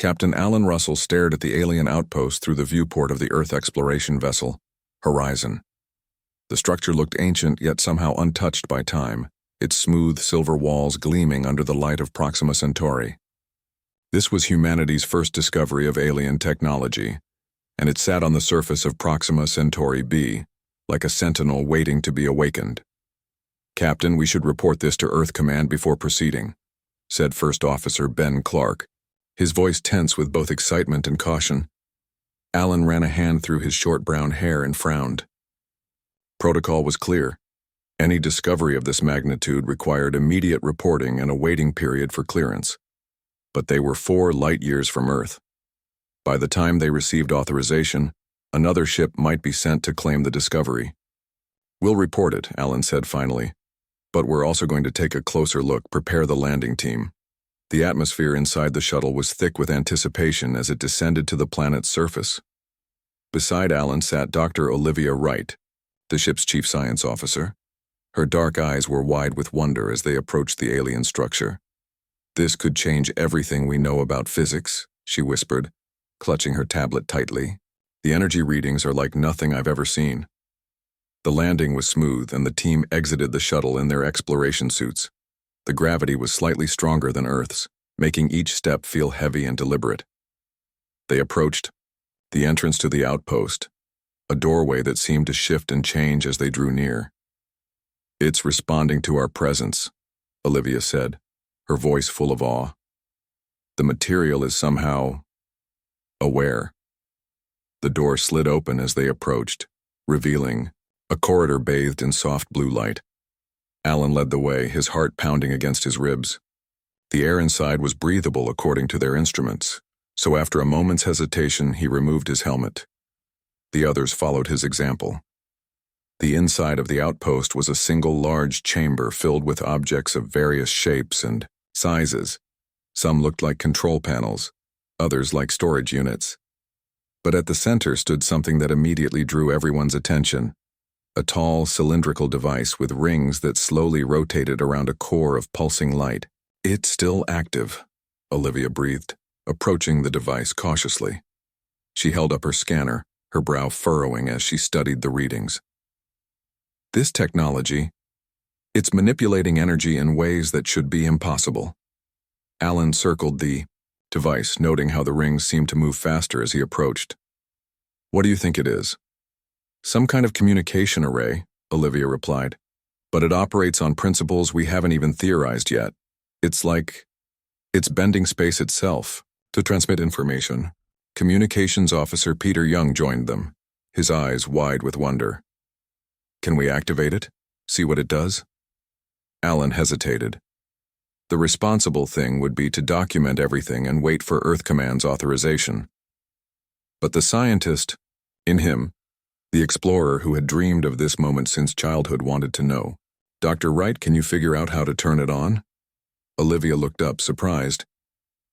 Captain Alan Russell stared at the alien outpost through the viewport of the Earth exploration vessel, Horizon. The structure looked ancient yet somehow untouched by time, its smooth silver walls gleaming under the light of Proxima Centauri. This was humanity's first discovery of alien technology, and it sat on the surface of Proxima Centauri B, like a sentinel waiting to be awakened. "Captain, we should report this to Earth Command before proceeding," said First Officer Ben Clark, his voice tense with both excitement and caution. Alan ran a hand through his short brown hair and frowned. Protocol was clear. Any discovery of this magnitude required immediate reporting and a waiting period for clearance. But they were 4 light years from Earth. By the time they received authorization, another ship might be sent to claim the discovery. "We'll report it," Alan said finally. "But we're also going to take a closer look, prepare the landing team." The atmosphere inside the shuttle was thick with anticipation as it descended to the planet's surface. Beside Alan sat Dr. Olivia Wright, the ship's chief science officer. Her dark eyes were wide with wonder as they approached the alien structure. "This could change everything we know about physics," she whispered, clutching her tablet tightly. "The energy readings are like nothing I've ever seen." The landing was smooth, and the team exited the shuttle in their exploration suits. The gravity was slightly stronger than Earth's, making each step feel heavy and deliberate. They approached the entrance to the outpost, a doorway that seemed to shift and change as they drew near. "It's responding to our presence," Olivia said, her voice full of awe. "The material is somehow aware." The door slid open as they approached, revealing a corridor bathed in soft blue light. Alan led the way, his heart pounding against his ribs. The air inside was breathable according to their instruments, so after a moment's hesitation he removed his helmet. The others followed his example. The inside of the outpost was a single large chamber filled with objects of various shapes and sizes. Some looked like control panels, others like storage units. But at the center stood something that immediately drew everyone's attention. A tall, cylindrical device with rings that slowly rotated around a core of pulsing light. "It's still active," Olivia breathed, approaching the device cautiously. She held up her scanner, her brow furrowing as she studied the readings. "This technology, it's manipulating energy in ways that should be impossible." Alan circled the device, noting how the rings seemed to move faster as he approached. "What do you think it is?" "Some kind of communication array," Olivia replied, "but it operates on principles we haven't even theorized yet. It's bending space itself to transmit information." Communications Officer Peter Young joined them, his eyes wide with wonder. "Can we activate it? See what it does?" Alan hesitated. The responsible thing would be to document everything and wait for Earth Command's authorization. But the scientist, in him, the explorer who had dreamed of this moment since childhood, wanted to know. "Dr. Wright, can you figure out how to turn it on?" Olivia looked up, surprised.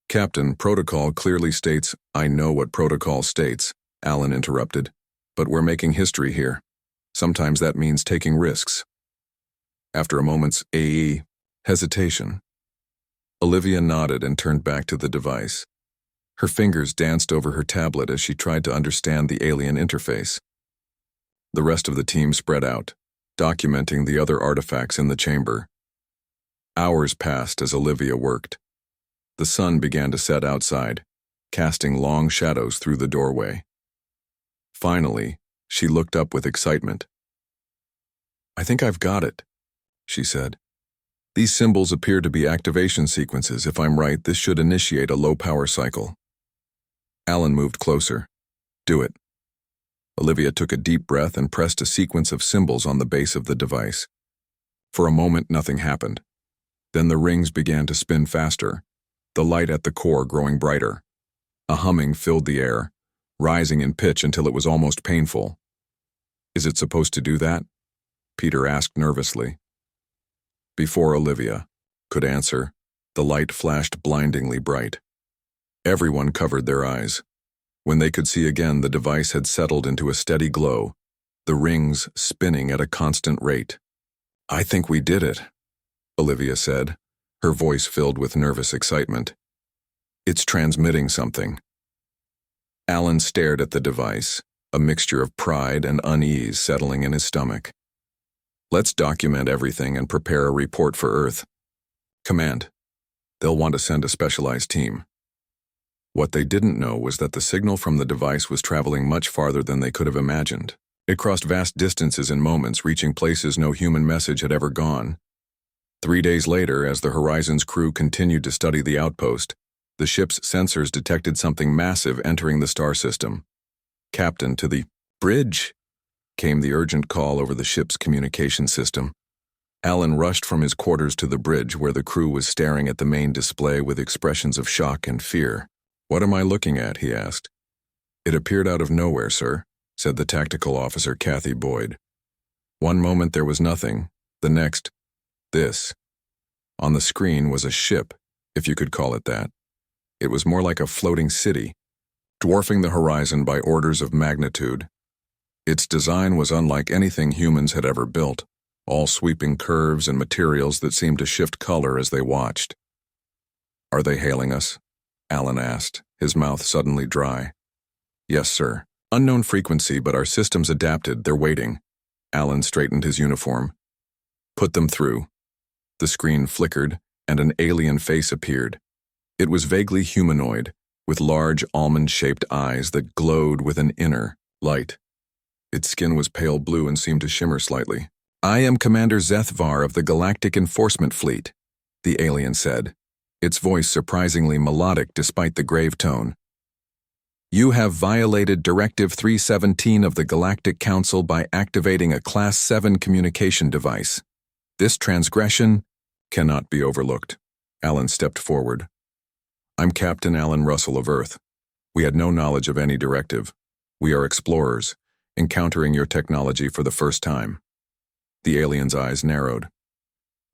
"Captain, protocol clearly states—" "I know what protocol states," Alan interrupted, "but we're making history here. Sometimes that means taking risks." After a moment's hesitation, Olivia nodded and turned back to the device. Her fingers danced over her tablet as she tried to understand the alien interface. The rest of the team spread out, documenting the other artifacts in the chamber. Hours passed as Olivia worked. The sun began to set outside, casting long shadows through the doorway. Finally, she looked up with excitement. "I think I've got it," she said. "These symbols appear to be activation sequences. If I'm right, this should initiate a low-power cycle." Alan moved closer. "Do it." Olivia took a deep breath and pressed a sequence of symbols on the base of the device. For a moment, nothing happened. Then the rings began to spin faster, the light at the core growing brighter. A humming filled the air, rising in pitch until it was almost painful. "Is it supposed to do that?" Peter asked nervously. Before Olivia could answer, the light flashed blindingly bright. Everyone covered their eyes. When they could see again, the device had settled into a steady glow, the rings spinning at a constant rate. "I think we did it," Olivia said, her voice filled with nervous excitement. It's transmitting something. Alan stared at the device, a mixture of pride and unease settling in his stomach. Let's document everything and prepare a report for Earth. Command. They'll want to send a specialized team. What they didn't know was that the signal from the device was traveling much farther than they could have imagined. It crossed vast distances in moments, reaching places no human message had ever gone. 3 days later, as the Horizon's crew continued to study the outpost, the ship's sensors detected something massive entering the star system. Captain, to the bridge, came the urgent call over the ship's communication system. Alan rushed from his quarters to the bridge where the crew was staring at the main display with expressions of shock and fear. "What am I looking at?" he asked. "It appeared out of nowhere, sir," said the tactical officer Kathy Boyd. "One moment there was nothing, the next, this." On the screen was a ship, if you could call it that. It was more like a floating city, dwarfing the horizon by orders of magnitude. Its design was unlike anything humans had ever built, all sweeping curves and materials that seemed to shift color as they watched. "Are they hailing us?" Alan asked, his mouth suddenly dry. "Yes, sir. Unknown frequency, but our systems adapted. They're waiting." Alan straightened his uniform. "Put them through." The screen flickered, and an alien face appeared. It was vaguely humanoid, with large almond-shaped eyes that glowed with an inner light. Its skin was pale blue and seemed to shimmer slightly. "I am Commander Zethvar of the Galactic Enforcement Fleet," the alien said, its voice surprisingly melodic despite the grave tone. "You have violated Directive 317 of the Galactic Council by activating a Class 7 communication device. This transgression cannot be overlooked." Alan stepped forward. "I'm Captain Alan Russell of Earth. We had no knowledge of any directive. We are explorers, encountering your technology for the first time." The alien's eyes narrowed.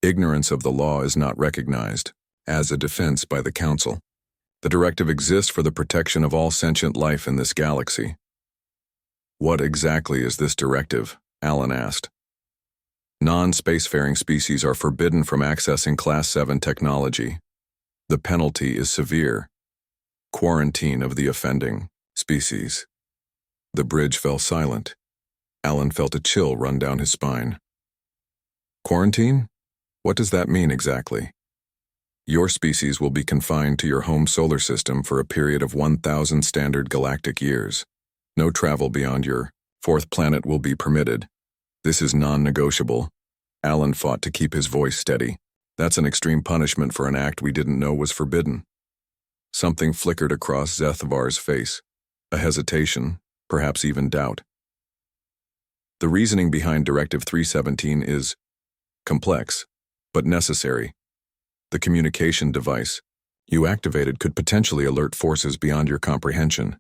"Ignorance of the law is not recognized as a defense by the Council. The directive exists for the protection of all sentient life in this galaxy." "What exactly is this directive?" Alan asked. "Non-spacefaring species are forbidden from accessing Class 7 technology. The penalty is severe. Quarantine of the offending species." The bridge fell silent. Alan felt a chill run down his spine. "Quarantine? What does that mean exactly?" "Your species will be confined to your home solar system for a period of 1,000 standard galactic years. No travel beyond your fourth planet will be permitted. This is non-negotiable." Alan fought to keep his voice steady. "That's an extreme punishment for an act we didn't know was forbidden." Something flickered across Zethvar's face. A hesitation, perhaps even doubt. "The reasoning behind Directive 317 is complex, but necessary. The communication device you activated could potentially alert forces beyond your comprehension,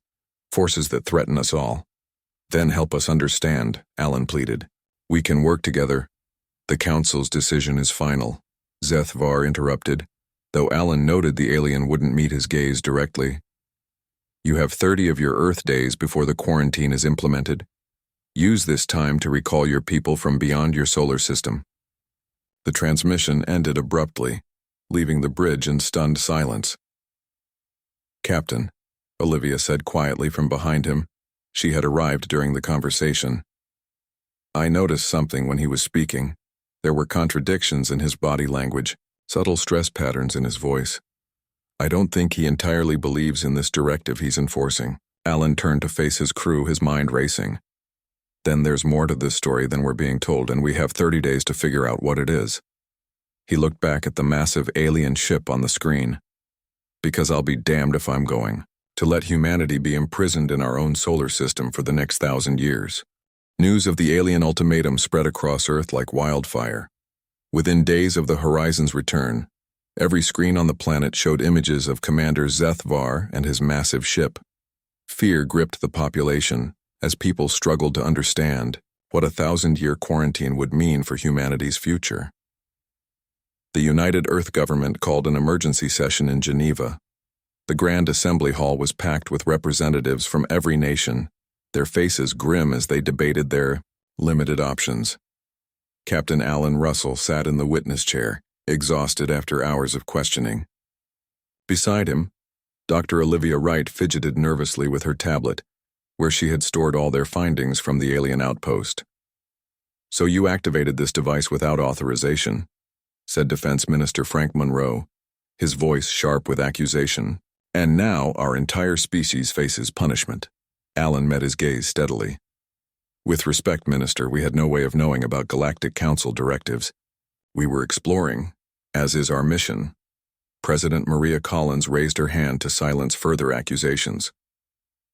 forces that threaten us all. Then help us understand," Alan pleaded. "We can work together." "The Council's decision is final," Zethvar interrupted, though Alan noted the alien wouldn't meet his gaze directly. "You have 30 of your Earth days before the quarantine is implemented. Use this time to recall your people from beyond your solar system." The transmission ended abruptly, leaving the bridge in stunned silence. "Captain," Olivia said quietly from behind him. She had arrived during the conversation. "I noticed something when he was speaking. There were contradictions in his body language, subtle stress patterns in his voice. I don't think he entirely believes in this directive he's enforcing." Alan turned to face his crew, his mind racing. "Then there's more to this story than we're being told, and we have 30 days to figure out what it is." He looked back at the massive alien ship on the screen. "Because I'll be damned if I'm going to let humanity be imprisoned in our own solar system for the next 1,000 years." News of the alien ultimatum spread across Earth like wildfire. Within days of the Horizon's return, every screen on the planet showed images of Commander Zethvar and his massive ship. Fear gripped the population as people struggled to understand what a 1,000-year quarantine would mean for humanity's future. The United Earth government called an emergency session in Geneva. The Grand Assembly Hall was packed with representatives from every nation, their faces grim as they debated their limited options. Captain Alan Russell sat in the witness chair, exhausted after hours of questioning. Beside him, Dr. Olivia Wright fidgeted nervously with her tablet, where she had stored all their findings from the alien outpost. "So you activated this device without authorization," said Defense Minister Frank Monroe, his voice sharp with accusation. "And now our entire species faces punishment." Alan met his gaze steadily. "With respect, Minister, we had no way of knowing about Galactic Council directives. We were exploring, as is our mission." President Maria Collins raised her hand to silence further accusations.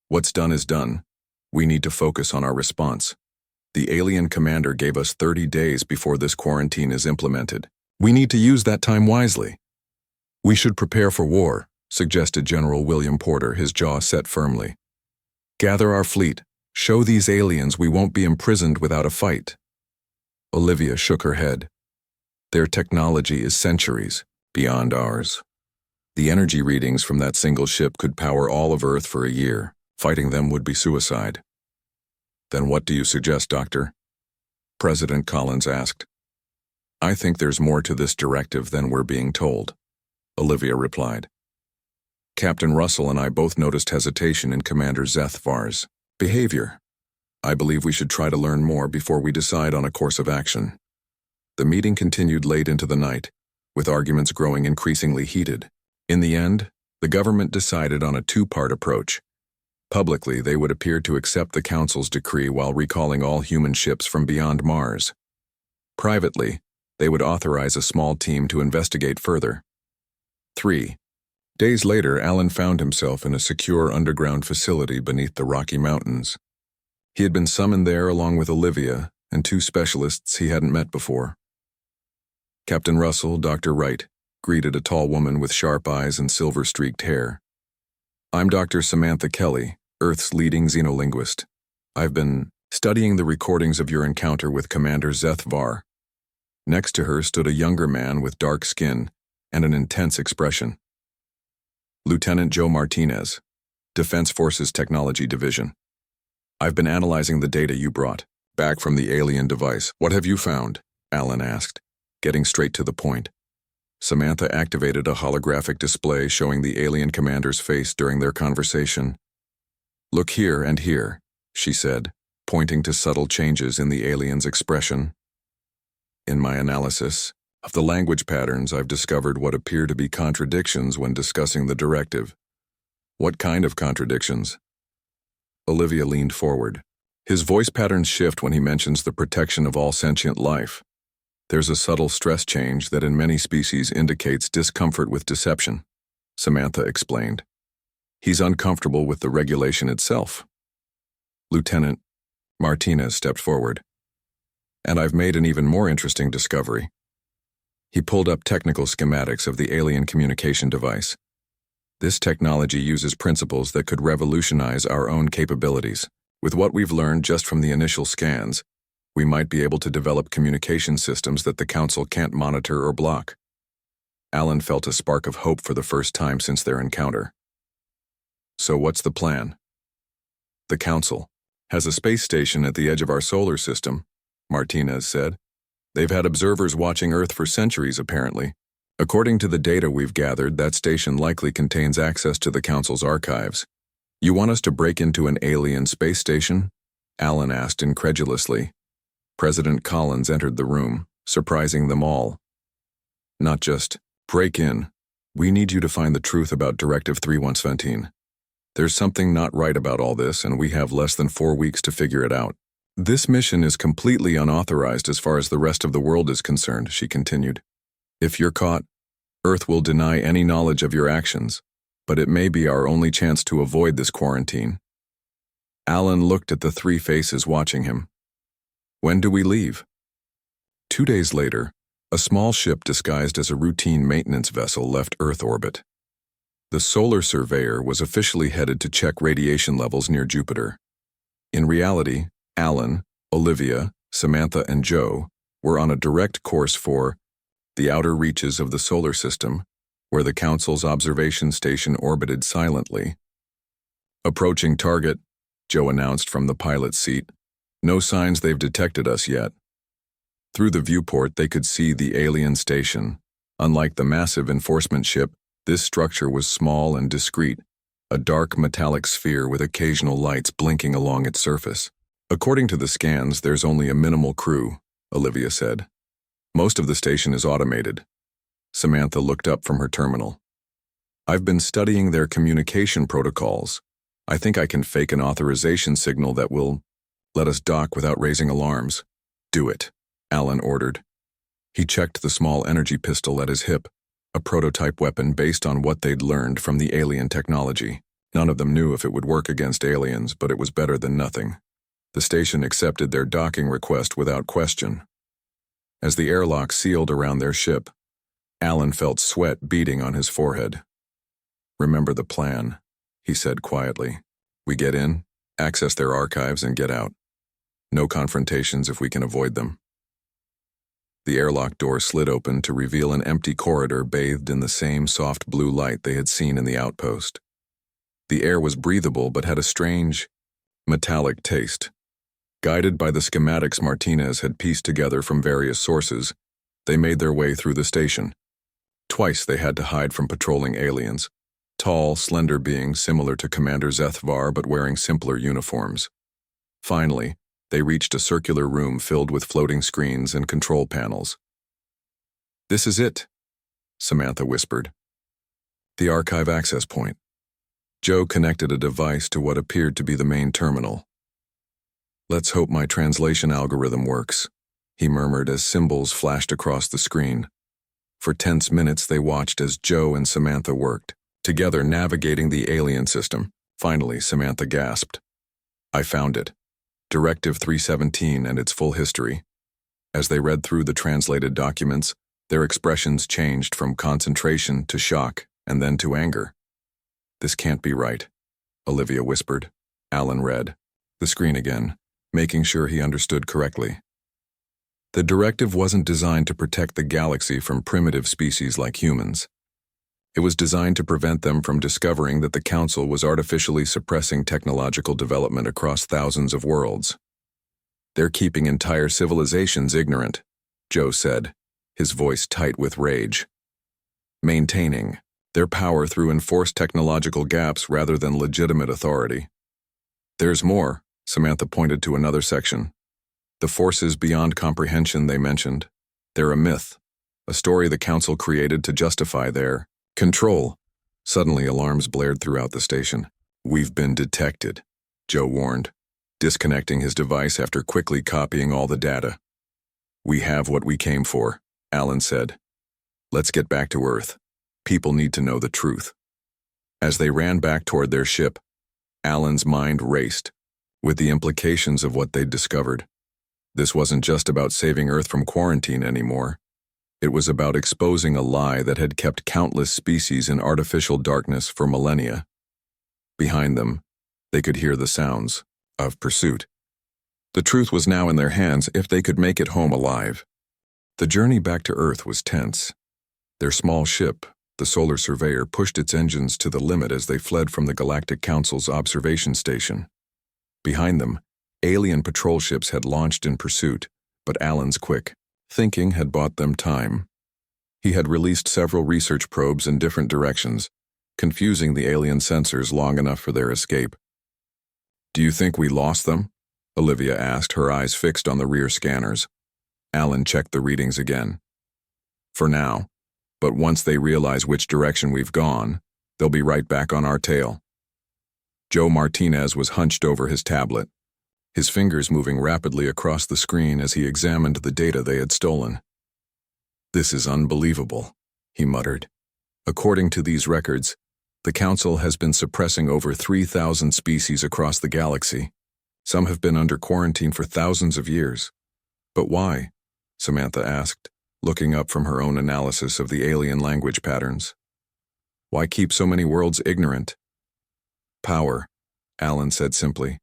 "What's done is done. We need to focus on our response. The alien commander gave us 30 days before this quarantine is implemented. We need to use that time wisely." "We should prepare for war," suggested General William Porter, his jaw set firmly. "Gather our fleet. Show these aliens we won't be imprisoned without a fight." Olivia shook her head. "Their technology is centuries beyond ours. The energy readings from that single ship could power all of Earth for a year. Fighting them would be suicide." "Then what do you suggest, Doctor?" President Collins asked. "I think there's more to this directive than we're being told," Olivia replied. "Captain Russell and I both noticed hesitation in Commander Zethvar's behavior. I believe we should try to learn more before we decide on a course of action." The meeting continued late into the night, with arguments growing increasingly heated. In the end, the government decided on a two-part approach. Publicly, they would appear to accept the Council's decree while recalling all human ships from beyond Mars. Privately, they would authorize a small team to investigate further. 3 days later, Alan found himself in a secure underground facility beneath the Rocky Mountains. He had been summoned there along with Olivia and 2 specialists he hadn't met before. Captain Russell, Dr. Wright, greeted a tall woman with sharp eyes and silver-streaked hair. "I'm Dr. Samantha Kelly, Earth's leading xenolinguist. I've been studying the recordings of your encounter with Commander Zethvar." Next to her stood a younger man with dark skin and an intense expression. "Lieutenant Joe Martinez, Defense Forces Technology Division. I've been analyzing the data you brought, back from the alien device. What have you found?" Alan asked, getting straight to the point. Samantha activated a holographic display showing the alien commander's face during their conversation. "Look here and here," she said, pointing to subtle changes in the alien's expression. "In my analysis of the language patterns, I've discovered what appear to be contradictions when discussing the directive." "What kind of contradictions?" Olivia leaned forward. "His voice patterns shift when he mentions the protection of all sentient life. There's a subtle stress change that in many species indicates discomfort with deception," Samantha explained. "He's uncomfortable with the regulation itself." Lieutenant Martinez stepped forward. "And I've made an even more interesting discovery." He pulled up technical schematics of the alien communication device. "This technology uses principles that could revolutionize our own capabilities. With what we've learned just from the initial scans, we might be able to develop communication systems that the Council can't monitor or block." Alan felt a spark of hope for the first time since their encounter. "So what's the plan?" "The Council has a space station at the edge of our solar system," Martinez said. "They've had observers watching Earth for centuries, apparently. According to the data we've gathered, that station likely contains access to the Council's archives." "You want us to break into an alien space station?" Alan asked incredulously. President Collins entered the room, surprising them all. "Not just break in. We need you to find the truth about Directive 3117. There's something not right about all this, and we have less than 4 weeks to figure it out. This mission is completely unauthorized as far as the rest of the world is concerned," she continued. "If you're caught, Earth will deny any knowledge of your actions, but it may be our only chance to avoid this quarantine." Alan looked at the 3 faces watching him. "When do we leave?" 2 days later, a small ship disguised as a routine maintenance vessel left Earth orbit. The solar surveyor was officially headed to check radiation levels near Jupiter. In reality, Alan, Olivia, Samantha, and Joe were on a direct course for the outer reaches of the solar system, where the Council's observation station orbited silently. "Approaching target," Joe announced from the pilot's seat. "No signs they've detected us yet." Through the viewport, they could see the alien station. Unlike the massive enforcement ship, This structure was small and discreet, a dark metallic sphere with occasional lights blinking along its surface. According to the scans, there's only a minimal crew, Olivia said. Most of the station is automated. Samantha looked up from her terminal. I've been studying their communication protocols. I think I can fake an authorization signal that will let us dock without raising alarms. Do it, Alan ordered. He checked the small energy pistol at his hip, a prototype weapon based on what they'd learned from the alien technology. None of them knew if it would work against aliens, but it was better than nothing. The station accepted their docking request without question. As the airlock sealed around their ship, Alan felt sweat beading on his forehead. Remember the plan, he said quietly. We get in, access their archives, and get out. No confrontations if we can avoid them. The airlock door slid open to reveal an empty corridor bathed in the same soft blue light they had seen in the outpost. The air was breathable but had a strange, metallic taste. Guided by the schematics Martinez had pieced together from various sources, they made their way through the station. Twice they had to hide from patrolling aliens, tall, slender beings similar to Commander Zethvar but wearing simpler uniforms. Finally, they reached a circular room filled with floating screens and control panels. This is it, Samantha whispered. The archive access point. Joe connected a device to what appeared to be the main terminal. Let's hope my translation algorithm works, he murmured as symbols flashed across the screen. For tense minutes they watched as Joe and Samantha worked, together navigating the alien system. Finally, Samantha gasped. I found it. Directive 317 and its full history. As they read through the translated documents, their expressions changed from concentration to shock and then to anger. This can't be right, Olivia whispered. Alan read the screen again, making sure he understood correctly. The directive wasn't designed to protect the galaxy from primitive species like humans. It was designed to prevent them from discovering that the Council was artificially suppressing technological development across thousands of worlds. They're keeping entire civilizations ignorant, Joe said, his voice tight with rage. Maintaining their power through enforced technological gaps rather than legitimate authority. There's more, Samantha pointed to another section. The forces beyond comprehension they mentioned. They're a myth, a story the Council created to justify their control. Suddenly alarms blared throughout the station. We've been detected, Joe warned, disconnecting his device after quickly copying all the data. We have what we came for, Alan said. Let's get back to Earth. People need to know the truth. As they ran back toward their ship, Alan's mind raced, with the implications of what they'd discovered. This wasn't just about saving Earth from quarantine anymore. It was about exposing a lie that had kept countless species in artificial darkness for millennia. Behind them, they could hear the sounds of pursuit. The truth was now in their hands if they could make it home alive. The journey back to Earth was tense. Their small ship, the Solar Surveyor, pushed its engines to the limit as they fled from the Galactic Council's observation station. Behind them, alien patrol ships had launched in pursuit, but Alan's quick thinking had bought them time. He had released several research probes in different directions, confusing the alien sensors long enough for their escape. Do you think we lost them? Olivia asked, her eyes fixed on the rear scanners. Alan checked the readings again. For now, but once they realize which direction we've gone, they'll be right back on our tail. Joe Martinez was hunched over his tablet, his fingers moving rapidly across the screen as he examined the data they had stolen. This is unbelievable, he muttered. According to these records, the Council has been suppressing over 3,000 species across the galaxy. Some have been under quarantine for thousands of years. But why? Samantha asked, looking up from her own analysis of the alien language patterns. Why keep so many worlds ignorant? Power, Alan said simply.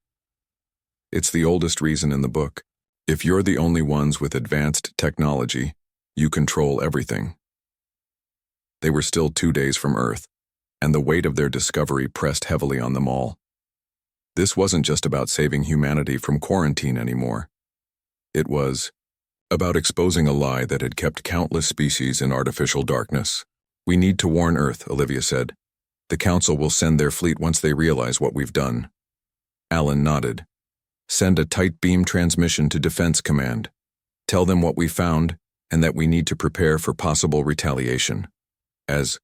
It's the oldest reason in the book. If you're the only ones with advanced technology, you control everything. They were still 2 days from Earth, and the weight of their discovery pressed heavily on them all. This wasn't just about saving humanity from quarantine anymore. It was about exposing a lie that had kept countless species in artificial darkness. We need to warn Earth, Olivia said. The Council will send their fleet once they realize what we've done. Alan nodded. Send a tight beam transmission to Defense Command. Tell them what we found and that we need to prepare for possible retaliation. As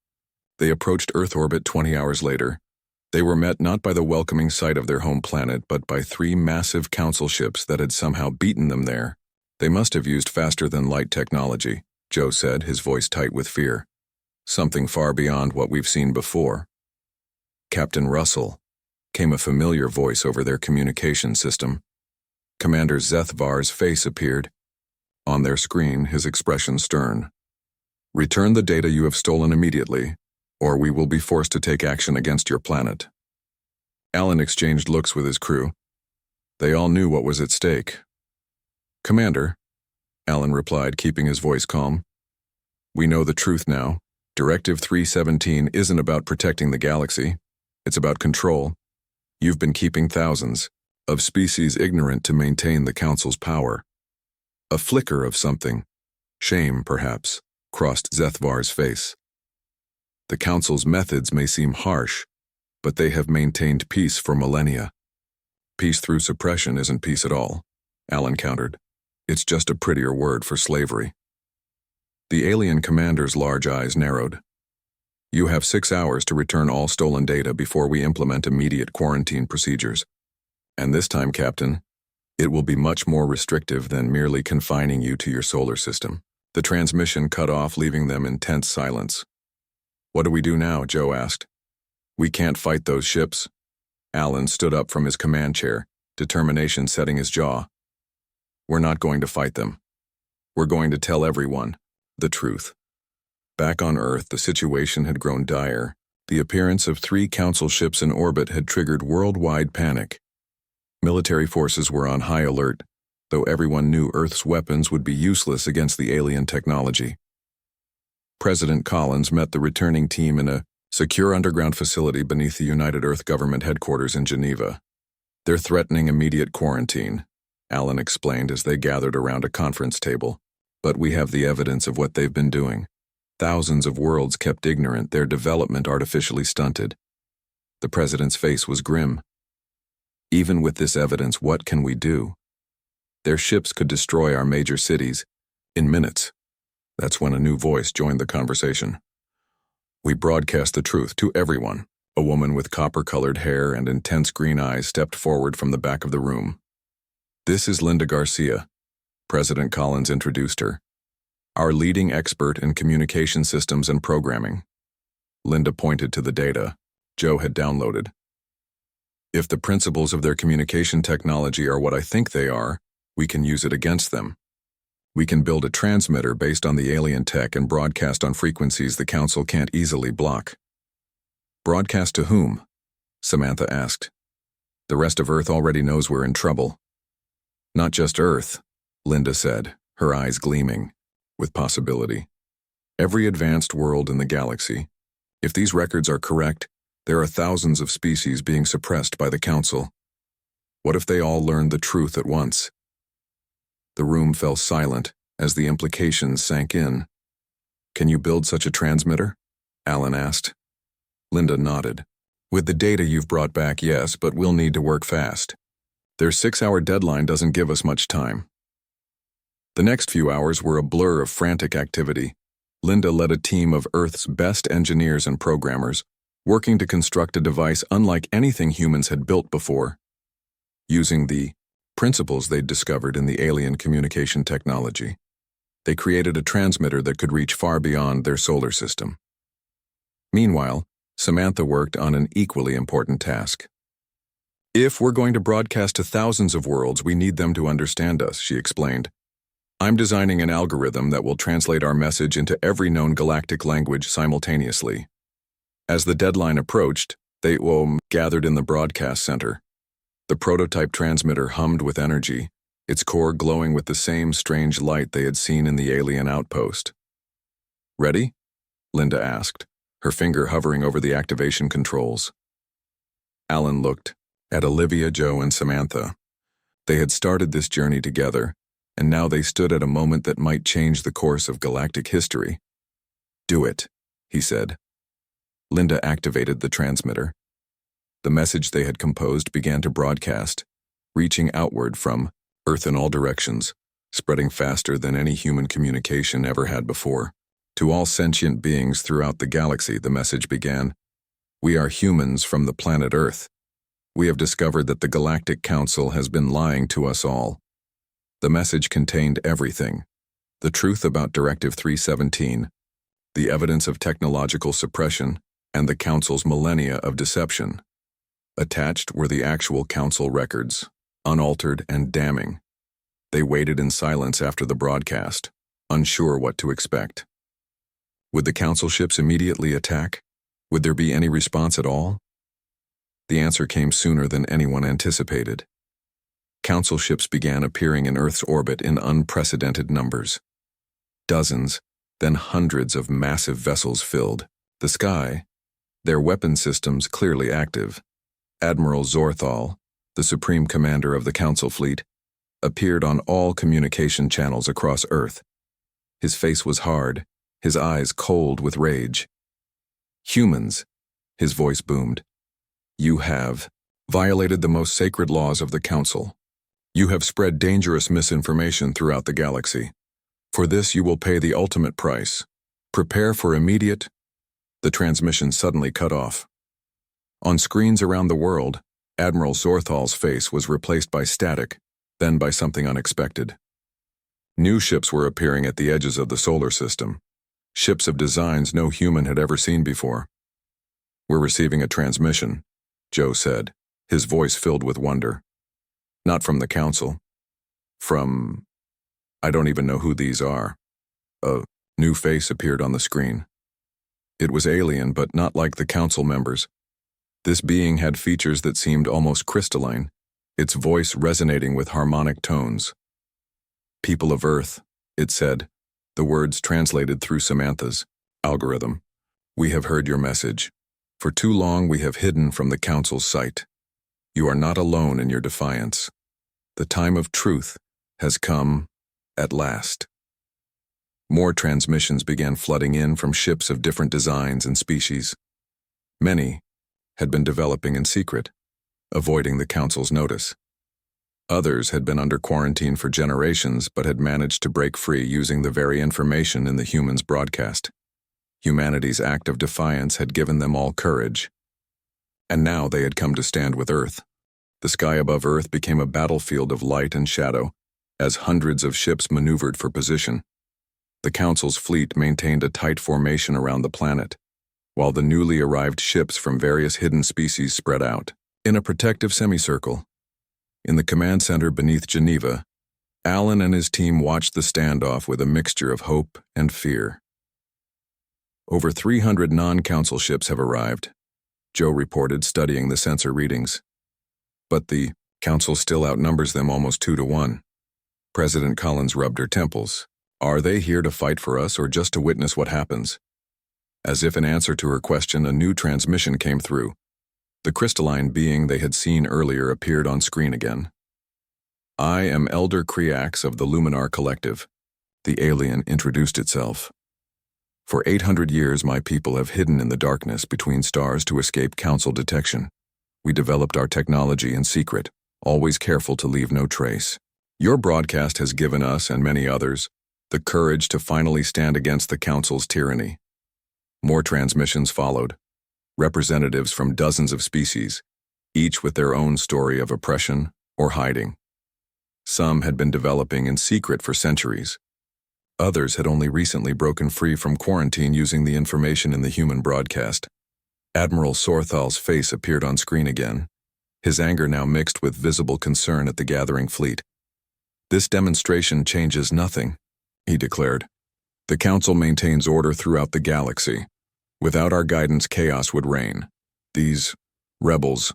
they approached Earth orbit 20 hours later, they were met not by the welcoming sight of their home planet, but by 3 massive Council ships that had somehow beaten them there. They must have used faster-than-light technology, Joe said, his voice tight with fear. Something far beyond what we've seen before. Captain Russell, came a familiar voice over their communication system. Commander Zethvar's face appeared. On their screen, his expression stern. Return the data you have stolen immediately, or we will be forced to take action against your planet. Alan exchanged looks with his crew. They all knew what was at stake. Commander, Alan replied, keeping his voice calm. We know the truth now. Directive 317 isn't about protecting the galaxy. It's about control. You've been keeping thousands of species ignorant to maintain the Council's power. A flicker of something, shame perhaps, crossed Zethvar's face. The Council's methods may seem harsh, but they have maintained peace for millennia. Peace through suppression isn't peace at all, Alan countered. It's just a prettier word for slavery. The alien commander's large eyes narrowed. You have 6 hours to return all stolen data before we implement immediate quarantine procedures. And this time, Captain, it will be much more restrictive than merely confining you to your solar system. The transmission cut off, leaving them in tense silence. What do we do now? Joe asked. We can't fight those ships. Alan stood up from his command chair, determination setting his jaw. We're not going to fight them. We're going to tell everyone the truth. Back on Earth, the situation had grown dire. The appearance of 3 Council ships in orbit had triggered worldwide panic. Military forces were on high alert, though everyone knew Earth's weapons would be useless against the alien technology. President Collins met the returning team in a secure underground facility beneath the United Earth Government headquarters in Geneva. They're threatening immediate quarantine, Alan explained as they gathered around a conference table. But we have the evidence of what they've been doing. Thousands of worlds kept ignorant, their development artificially stunted. The president's face was grim. Even with this evidence, what can we do? Their ships could destroy our major cities in minutes. That's when a new voice joined the conversation. We broadcast the truth to everyone. A woman with copper-colored hair and intense green eyes stepped forward from the back of the room. This is Linda Garcia. President Collins introduced her. Our leading expert in communication systems and programming. Linda pointed to the data Joe had downloaded. If the principles of their communication technology are what I think they are, we can use it against them. We can build a transmitter based on the alien tech and broadcast on frequencies the Council can't easily block. Broadcast to whom? Samantha asked. The rest of Earth already knows we're in trouble. Not just Earth, Linda said, her eyes gleaming with possibility. Every advanced world in the galaxy. If these records are correct, there are thousands of species being suppressed by the Council. What if they all learned the truth at once? The room fell silent as the implications sank in. Can you build such a transmitter? Alan asked. Linda nodded. With the data you've brought back, yes, but we'll need to work fast. Their 6-hour deadline doesn't give us much time. The next few hours were a blur of frantic activity. Linda led a team of Earth's best engineers and programmers, working to construct a device unlike anything humans had built before. Using the principles they'd discovered in the alien communication technology, they created a transmitter that could reach far beyond their solar system. Meanwhile, Samantha worked on an equally important task. If we're going to broadcast to thousands of worlds, we need them to understand us, she explained. I'm designing an algorithm that will translate our message into every known galactic language simultaneously. As the deadline approached, they gathered in the broadcast center. The prototype transmitter hummed with energy, its core glowing with the same strange light they had seen in the alien outpost. Ready? Linda asked, her finger hovering over the activation controls. Alan looked at Olivia, Joe, and Samantha. They had started this journey together, and now they stood at a moment that might change the course of galactic history. Do it, he said. Linda activated the transmitter. The message they had composed began to broadcast, reaching outward from Earth in all directions, spreading faster than any human communication ever had before. To all sentient beings throughout the galaxy, the message began, "We are humans from the planet Earth. We have discovered that the Galactic Council has been lying to us all." The message contained everything: the truth about Directive 317, the evidence of technological suppression, and the Council's millennia of deception. Attached were the actual Council records, unaltered and damning. They waited in silence after the broadcast, unsure what to expect. Would the Council ships immediately attack? Would there be any response at all? The answer came sooner than anyone anticipated. Council ships began appearing in Earth's orbit in unprecedented numbers. Dozens, then hundreds of massive vessels filled the sky, their weapon systems clearly active. Admiral Zorthal, the supreme commander of the Council fleet, appeared on all communication channels across Earth. His face was hard, his eyes cold with rage. "Humans," his voice boomed, "you have violated the most sacred laws of the Council. You have spread dangerous misinformation throughout the galaxy. For this you will pay the ultimate price. Prepare for immediate—" The transmission suddenly cut off. On screens around the world, Admiral Zorthal's face was replaced by static, then by something unexpected. New ships were appearing at the edges of the solar system, ships of designs no human had ever seen before. "We're receiving a transmission," Joe said, his voice filled with wonder. "Not from the Council. From— I don't even know who these are." A new face appeared on the screen. It was alien, but not like the Council members. This being had features that seemed almost crystalline, its voice resonating with harmonic tones. "People of Earth," it said, the words translated through Samantha's algorithm. "We have heard your message. For too long we have hidden from the Council's sight. You are not alone in your defiance. The time of truth has come at last." More transmissions began flooding in from ships of different designs and species. Many had been developing in secret, avoiding the Council's notice. Others had been under quarantine for generations but had managed to break free using the very information in the humans' broadcast. Humanity's act of defiance had given them all courage. And now they had come to stand with Earth. The sky above Earth became a battlefield of light and shadow, as hundreds of ships maneuvered for position. The Council's fleet maintained a tight formation around the planet, while the newly arrived ships from various hidden species spread out in a protective semicircle. In the command center beneath Geneva, Alan and his team watched the standoff with a mixture of hope and fear. "Over 300 non-Council ships have arrived," Joe reported, studying the sensor readings. "But the Council still outnumbers them almost 2-1. President Collins rubbed her temples. "Are they here to fight for us or just to witness what happens?" As if in answer to her question, a new transmission came through. The crystalline being they had seen earlier appeared on screen again. "I am Elder Kriax of the Luminar Collective," the alien introduced itself. "For 800 years my people have hidden in the darkness between stars to escape Council detection. We developed our technology in secret, always careful to leave no trace. Your broadcast has given us, and many others, the courage to finally stand against the Council's tyranny." More transmissions followed, representatives from dozens of species, each with their own story of oppression or hiding. Some had been developing in secret for centuries. Others had only recently broken free from quarantine using the information in the human broadcast. Admiral Zorthal's face appeared on screen again, his anger now mixed with visible concern at the gathering fleet. "This demonstration changes nothing," he declared. "The Council maintains order throughout the galaxy. Without our guidance, chaos would reign. These rebels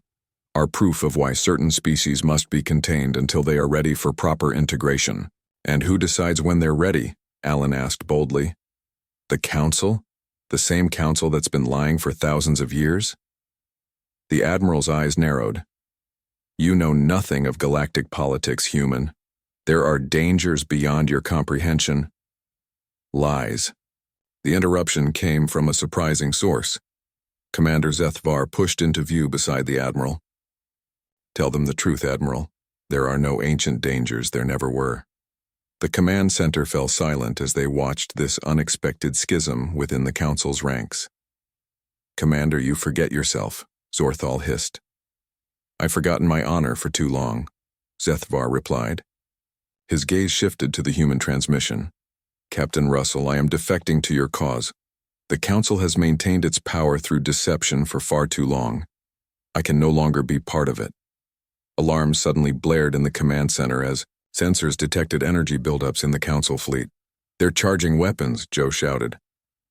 are proof of why certain species must be contained until they are ready for proper integration." "And who decides when they're ready?" Alan asked boldly. "The Council? The same Council that's been lying for thousands of years?" The Admiral's eyes narrowed. "You know nothing of galactic politics, human. There are dangers beyond your comprehension." "Lies," The interruption came from a surprising source. Commander Zethvar pushed into view beside the Admiral. "Tell them the truth, Admiral. There are no ancient dangers, there never were." The command center fell silent as they watched this unexpected schism within the Council's ranks. "Commander, you forget yourself," Zorthal hissed. "I've forgotten my honor for too long," Zethvar replied. His gaze shifted to the human transmission. "Captain Russell, I am defecting to your cause. The Council has maintained its power through deception for far too long. I can no longer be part of it." Alarms suddenly blared in the command center as sensors detected energy buildups in the Council fleet. "They're charging weapons," Joe shouted.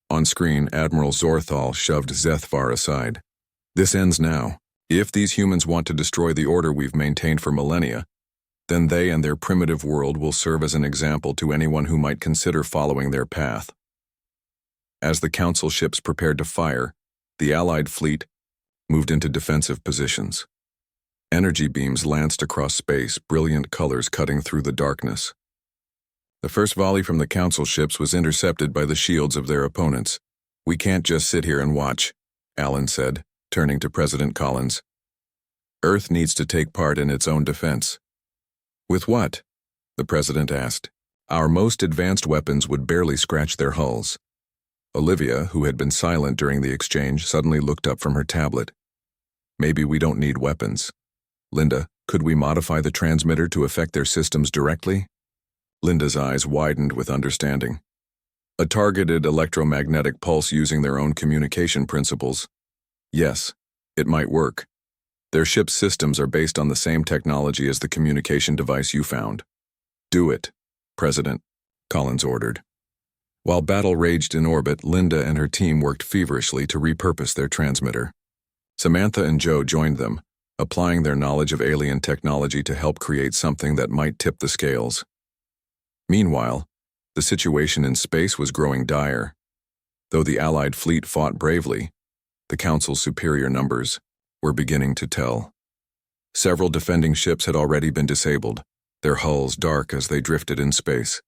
On screen, Admiral Zorthal shoved Zethvar aside. "This ends now. If these humans want to destroy the order we've maintained for millennia, then they and their primitive world will serve as an example to anyone who might consider following their path." As the Council ships prepared to fire, the Allied fleet moved into defensive positions. Energy beams lanced across space, brilliant colors cutting through the darkness. The first volley from the Council ships was intercepted by the shields of their opponents. "We can't just sit here and watch," Allen said, turning to President Collins. "Earth needs to take part in its own defense." "With what?" the President asked. "Our most advanced weapons would barely scratch their hulls." Olivia, who had been silent during the exchange, suddenly looked up from her tablet. "Maybe we don't need weapons. Linda, could we modify the transmitter to affect their systems directly?" Linda's eyes widened with understanding. "A targeted electromagnetic pulse using their own communication principles. Yes, it might work. Their ship's systems are based on the same technology as the communication device you found." "Do it, President," Collins ordered. While battle raged in orbit, Linda and her team worked feverishly to repurpose their transmitter. Samantha and Joe joined them, applying their knowledge of alien technology to help create something that might tip the scales. Meanwhile, the situation in space was growing dire. Though the Allied fleet fought bravely, the Council's superior numbers were beginning to tell. Several defending ships had already been disabled, their hulls dark as they drifted in space.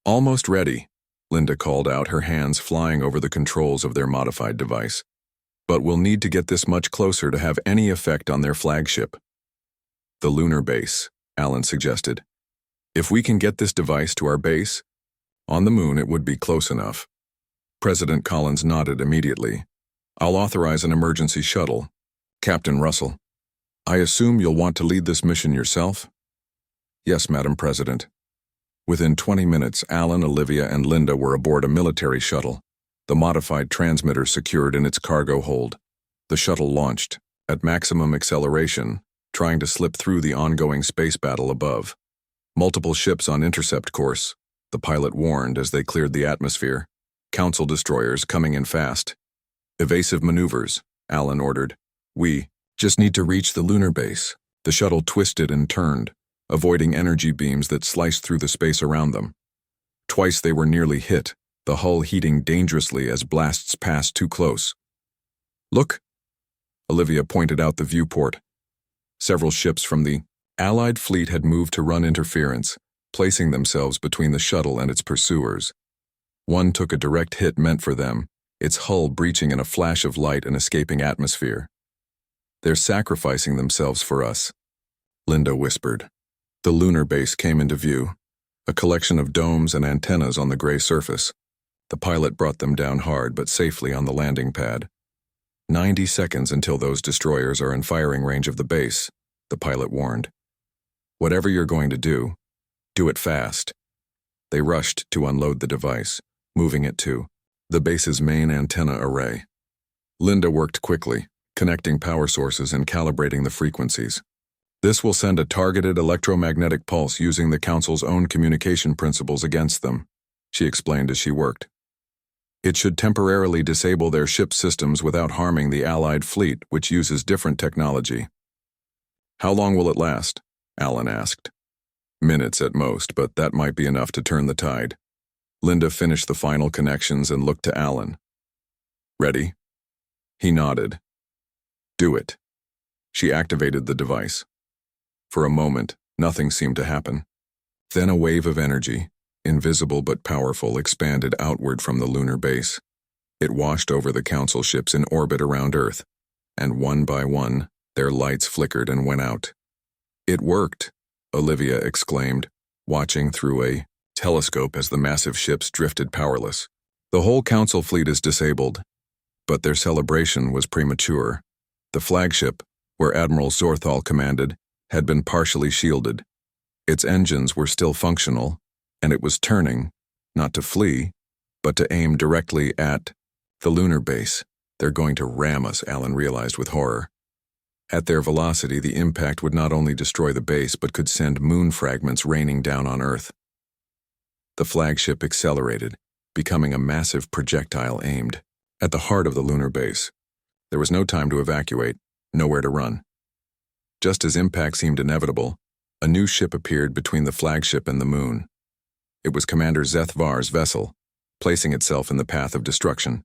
"Almost ready," Linda called out, her hands flying over the controls of their modified device. "But we'll need to get this much closer to have any effect on their flagship." "The lunar base," Allen suggested. "If we can get this device to our base, on the moon it would be close enough." President Collins nodded immediately. "I'll authorize an emergency shuttle. Captain Russell, I assume you'll want to lead this mission yourself?" "Yes, Madam President." Within 20 minutes, Allen, Olivia, and Linda were aboard a military shuttle, the modified transmitter secured in its cargo hold. The shuttle launched, at maximum acceleration, trying to slip through the ongoing space battle above. Multiple ships on intercept course, the pilot warned as they cleared the atmosphere. Council destroyers coming in fast. "Evasive maneuvers," Allen ordered. "We just need to reach the lunar base." The shuttle twisted and turned, avoiding energy beams that sliced through the space around them. Twice they were nearly hit, the hull heating dangerously as blasts passed too close. "Look," Olivia pointed out the viewport. Several ships from the Allied fleet had moved to run interference, placing themselves between the shuttle and its pursuers. One took a direct hit meant for them, its hull breaching in a flash of light and escaping atmosphere. "They're sacrificing themselves for us," Linda whispered. The lunar base came into view, a collection of domes and antennas on the gray surface. The pilot brought them down hard but safely on the landing pad. 90 seconds until those destroyers are in firing range of the base, the pilot warned. "Whatever you're going to do it fast." They rushed to unload the device, moving it to the base's main antenna array. Linda worked quickly, connecting power sources and calibrating the frequencies. "This will send a targeted electromagnetic pulse using the Council's own communication principles against them," she explained as she worked. "It should temporarily disable their ship systems without harming the Allied fleet, which uses different technology." "How long will it last?" Allen asked. "Minutes at most, but that might be enough to turn the tide." Linda finished the final connections and looked to Allen. "Ready?" He nodded. "Do it." She activated the device. For a moment, nothing seemed to happen. Then a wave of energy, invisible but powerful, expanded outward from the lunar base. It washed over the Council ships in orbit around Earth, and one by one, their lights flickered and went out. "It worked," Olivia exclaimed, watching through a telescope as the massive ships drifted powerless. "The whole Council fleet is disabled." But their celebration was premature. The flagship, where Admiral Zorthal commanded, had been partially shielded. Its engines were still functional, and it was turning, not to flee, but to aim directly at the lunar base. "They're going to ram us," Alan realized with horror. At their velocity, the impact would not only destroy the base but could send moon fragments raining down on Earth. The flagship accelerated, becoming a massive projectile aimed at the heart of the lunar base. There was no time to evacuate, nowhere to run. Just as impact seemed inevitable, a new ship appeared between the flagship and the moon. It was Commander Zethvar's vessel, placing itself in the path of destruction.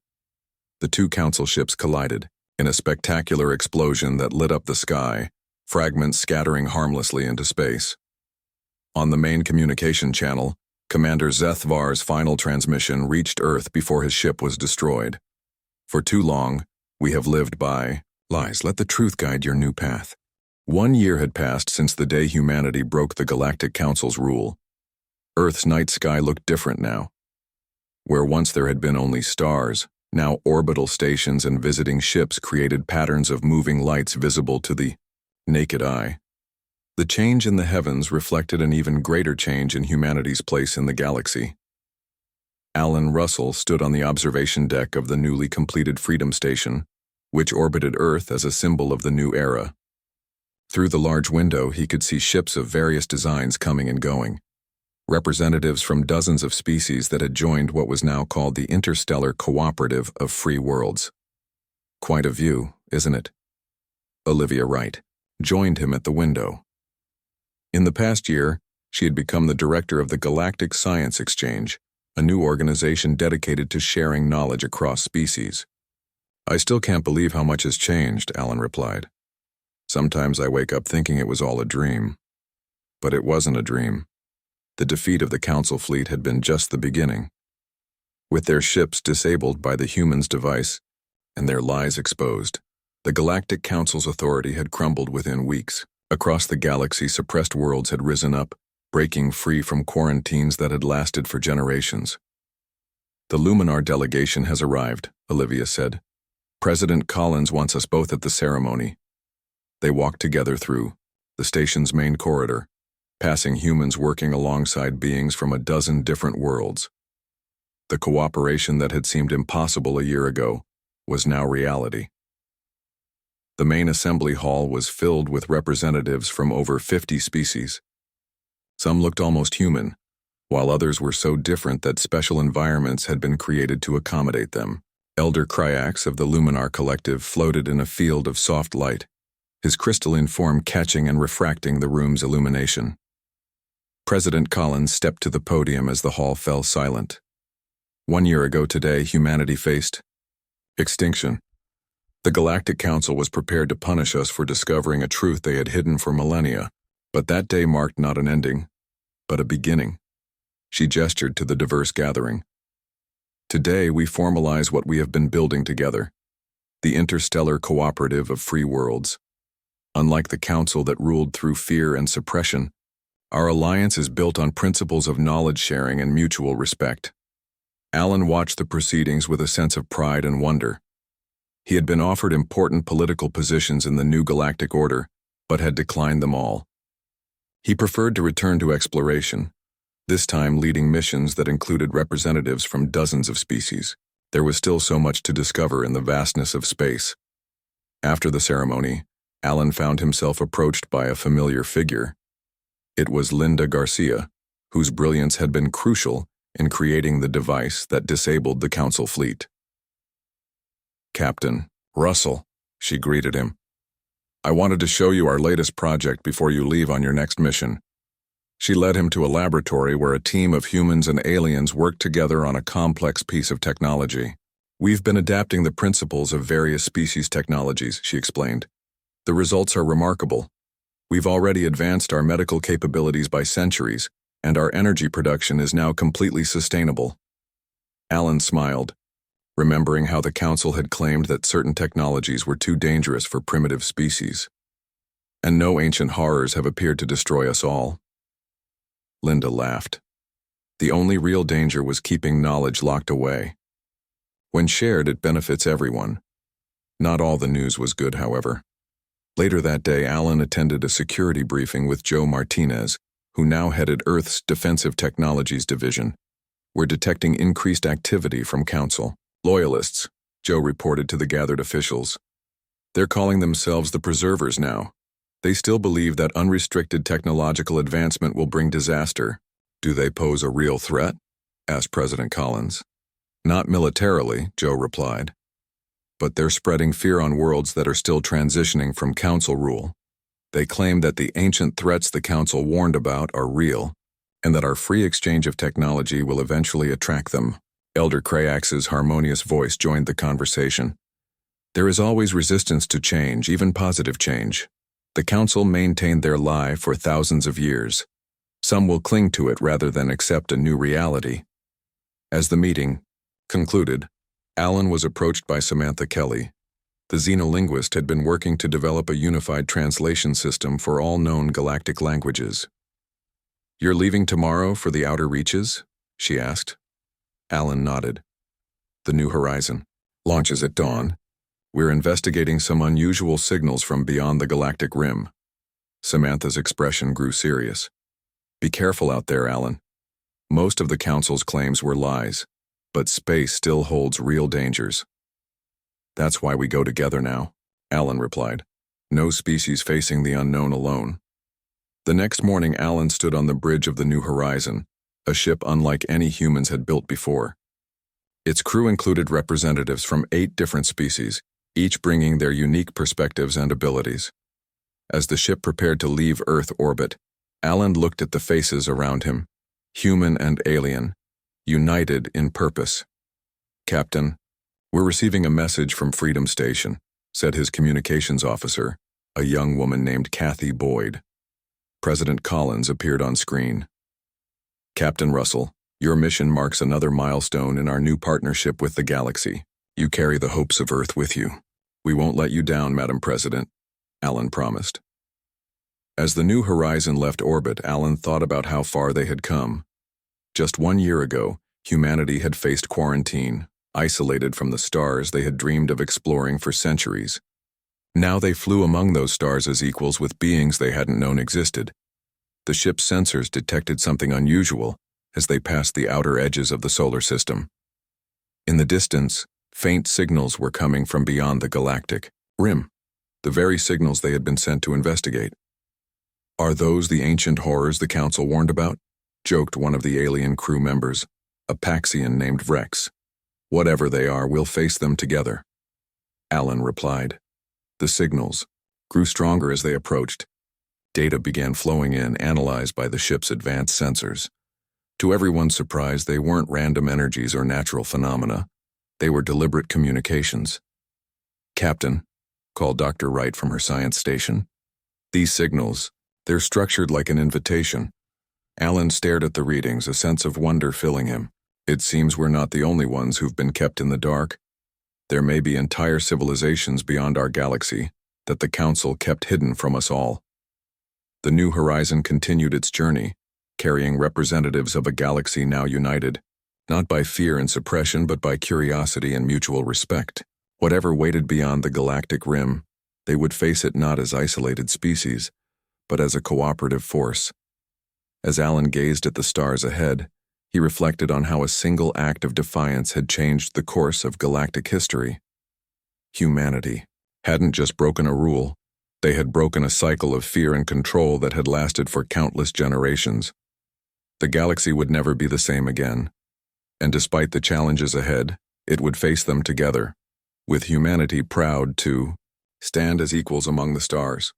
The two Council ships collided, in a spectacular explosion that lit up the sky, fragments scattering harmlessly into space. On the main communication channel, Commander Zethvar's final transmission reached Earth before his ship was destroyed. "For too long, we have lived by lies. Let the truth guide your new path." 1 year had passed since the day humanity broke the Galactic Council's rule. Earth's night sky looked different now. Where once there had been only stars, now orbital stations and visiting ships created patterns of moving lights visible to the naked eye. The change in the heavens reflected an even greater change in humanity's place in the galaxy. Alan Russell stood on the observation deck of the newly completed Freedom Station, which orbited Earth as a symbol of the new era. Through the large window, he could see ships of various designs coming and going, representatives from dozens of species that had joined what was now called the Interstellar Cooperative of Free Worlds. "Quite a view, isn't it?" Olivia Wright joined him at the window. In the past year, she had become the director of the Galactic Science Exchange, a new organization dedicated to sharing knowledge across species. "I still can't believe how much has changed," Alan replied. "Sometimes I wake up thinking it was all a dream." But it wasn't a dream. The defeat of the Council fleet had been just the beginning. With their ships disabled by the humans' device and their lies exposed, the Galactic Council's authority had crumbled within weeks. Across the galaxy, suppressed worlds had risen up, breaking free from quarantines that had lasted for generations. "The Luminar delegation has arrived," Olivia said. "President Collins wants us both at the ceremony." They walked together through the station's main corridor, passing humans working alongside beings from a dozen different worlds. The cooperation that had seemed impossible a year ago was now reality. The main assembly hall was filled with representatives from over 50 species. Some looked almost human, while others were so different that special environments had been created to accommodate them. Elder Cryax of the Luminar Collective floated in a field of soft light, his crystalline form catching and refracting the room's illumination. President Collins stepped to the podium as the hall fell silent. 1 year ago today, humanity faced extinction. The Galactic Council was prepared to punish us for discovering a truth they had hidden for millennia, but that day marked not an ending, but a beginning. She gestured to the diverse gathering. "Today we formalize what we have been building together, the Interstellar Cooperative of Free Worlds. Unlike the Council that ruled through fear and suppression, our alliance is built on principles of knowledge sharing and mutual respect." Alan watched the proceedings with a sense of pride and wonder. He had been offered important political positions in the new galactic order, but had declined them all. He preferred to return to exploration, this time leading missions that included representatives from dozens of species. There was still so much to discover in the vastness of space. After the ceremony, Alan found himself approached by a familiar figure. It was Linda Garcia, whose brilliance had been crucial in creating the device that disabled the Council fleet. "Captain Russell," she greeted him. "I wanted to show you our latest project before you leave on your next mission." She led him to a laboratory where a team of humans and aliens worked together on a complex piece of technology. "We've been adapting the principles of various species technologies," she explained. "The results are remarkable. We've already advanced our medical capabilities by centuries, and our energy production is now completely sustainable. Alan smiled, remembering how the Council had claimed that certain technologies were too dangerous for primitive species. And no ancient horrors have appeared to destroy us all. Linda laughed. The only real danger was keeping knowledge locked away. When shared, it benefits everyone. Not all the news was good, however. Later that day, Alan attended a security briefing with Joe Martinez, who now headed Earth's Defensive Technologies Division. We're detecting increased activity from Council loyalists, Joe reported to the gathered officials. They're calling themselves the Preservers now. They still believe that unrestricted technological advancement will bring disaster. Do they pose a real threat? Asked President Collins. Not militarily, Joe replied. But they're spreading fear on worlds that are still transitioning from Council rule. They claim that the ancient threats the Council warned about are real, and that our free exchange of technology will eventually attract them. Elder Krayax's harmonious voice joined the conversation. There is always resistance to change, even positive change. The Council maintained their lie for thousands of years. Some will cling to it rather than accept a new reality. As the meeting concluded, Alan was approached by Samantha Kelly. The xenolinguist had been working to develop a unified translation system for all known galactic languages. "You're leaving tomorrow for the outer reaches?" she asked. Alan nodded. "The New Horizon launches at dawn. We're investigating some unusual signals from beyond the galactic rim." Samantha's expression grew serious. "Be careful out there, Alan. Most of the Council's claims were lies, but space still holds real dangers." "That's why we go together now," Alan replied. "No species facing the unknown alone." The next morning, Alan stood on the bridge of the New Horizon, a ship unlike any humans had built before. Its crew included representatives from 8 different species, each bringing their unique perspectives and abilities. As the ship prepared to leave Earth orbit, Alan looked at the faces around him, human and alien, united in purpose. "Captain, we're receiving a message from Freedom Station," said his communications officer, a young woman named Kathy Boyd. President Collins appeared on screen. "Captain Russell, your mission marks another milestone in our new partnership with the galaxy. You carry the hopes of Earth with you. We won't let you down, Madam President," Alan promised. As the New Horizon left orbit, Alan thought about how far they had come. Just 1 year ago, humanity had faced quarantine, isolated from the stars they had dreamed of exploring for centuries. Now they flew among those stars as equals with beings they hadn't known existed. The ship's sensors detected something unusual as they passed the outer edges of the solar system. In the distance, faint signals were coming from beyond the galactic rim, the very signals they had been sent to investigate. "Are those the ancient horrors the Council warned about?" joked one of the alien crew members, a Paxian named Vrex. "Whatever they are, we'll face them together." Alan replied. The signals grew stronger as they approached. Data began flowing in, analyzed by the ship's advanced sensors. To everyone's surprise, they weren't random energies or natural phenomena. They were deliberate communications. "Captain," called Dr. Wright from her science station. "These signals, they're structured like an invitation." Alan stared at the readings, a sense of wonder filling him. It seems we're not the only ones who've been kept in the dark. There may be entire civilizations beyond our galaxy that the Council kept hidden from us all. The New Horizon continued its journey, carrying representatives of a galaxy now united, not by fear and suppression but by curiosity and mutual respect. Whatever waited beyond the galactic rim, they would face it not as isolated species, but as a cooperative force. As Alan gazed at the stars ahead, he reflected on how a single act of defiance had changed the course of galactic history. Humanity hadn't just broken a rule, they had broken a cycle of fear and control that had lasted for countless generations. The galaxy would never be the same again, and despite the challenges ahead, it would face them together, with humanity proud to stand as equals among the stars.